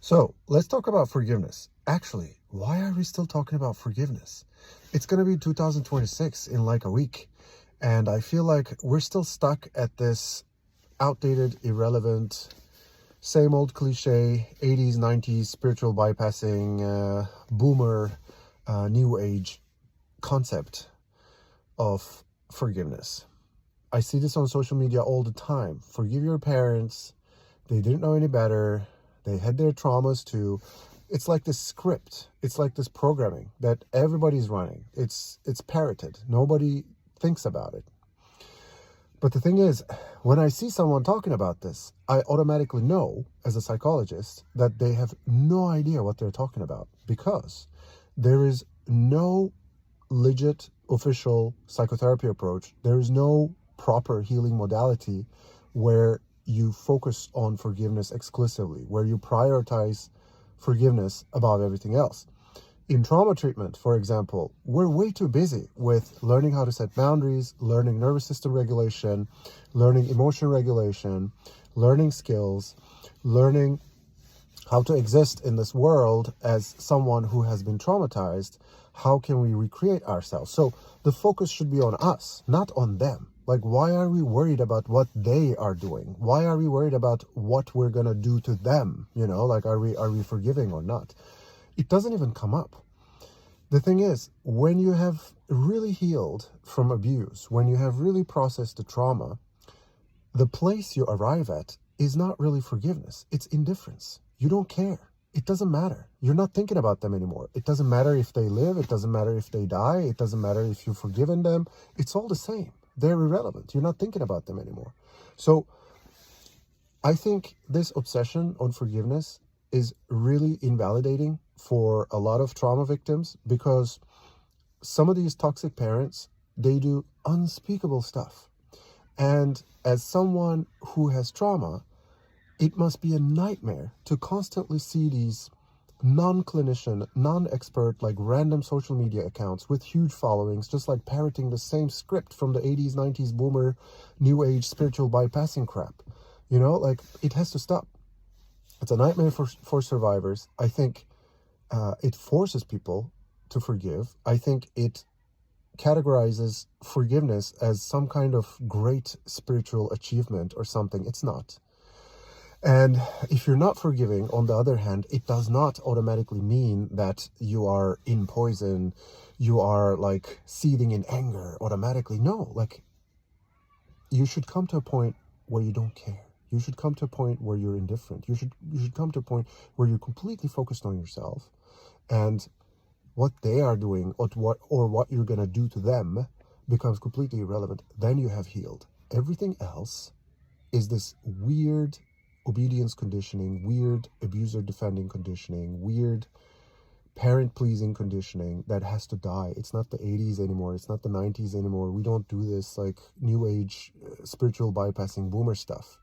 So let's talk about forgiveness. Actually, why are we still talking about forgiveness? It's going to be 2026 in like a week. And I feel like we're still stuck at this outdated, irrelevant, same old cliche, 80s, 90s, spiritual bypassing, boomer, new age concept of forgiveness. I see this on social media all the time. Forgive your parents. They didn't know any better. They had their traumas too. It's like this script. It's like this programming that everybody's running. It's parroted. Nobody thinks about it. But the thing is, when I see someone talking about this, I automatically know, as a psychologist, that they have no idea what they're talking about, because there is no legit official psychotherapy approach. There is no proper healing modality where you focus on forgiveness exclusively, where you prioritize forgiveness above everything else. In trauma treatment, for example, we're way too busy with learning how to set boundaries, learning nervous system regulation, learning emotion regulation, learning skills, learning how to exist in this world as someone who has been traumatized. How can we recreate ourselves? So the focus should be on us, not on them. Like, why are we worried about what they are doing? Why are we worried about what we're going to do to them? Like, are we forgiving or not? It doesn't even come up. The thing is, when you have really healed from abuse, when you have really processed the trauma, the place you arrive at is not really forgiveness. It's indifference. You don't care. It doesn't matter. You're not thinking about them anymore. It doesn't matter if they live. It doesn't matter if they die. It doesn't matter if you've forgiven them. It's all the same. They're irrelevant. You're not thinking about them anymore. So I think this obsession on forgiveness is really invalidating for a lot of trauma victims, because some of these toxic parents, they do unspeakable stuff. And as someone who has trauma, it must be a nightmare to constantly see these non-clinician, non-expert, like random social media accounts with huge followings, just like parroting the same script from the 80s, 90s boomer, new age spiritual bypassing crap. Like, it has to stop. It's a nightmare for survivors. I think it forces people to forgive. I think it categorizes forgiveness as some kind of great spiritual achievement or something. It's not. And if you're not forgiving, on the other hand, it does not automatically mean that you are in poison, you are like seething in anger automatically. No, like, you should come to a point where you don't care. You should come to a point where you're indifferent. You should come to a point where you're completely focused on yourself, and what they are doing or what you're going to do to them becomes completely irrelevant. Then you have healed. Everything else is this weird obedience conditioning, weird abuser defending conditioning, weird parent pleasing conditioning that has to die. It's not the 80s anymore. It's not the 90s anymore. We don't do this like new age spiritual bypassing boomer stuff.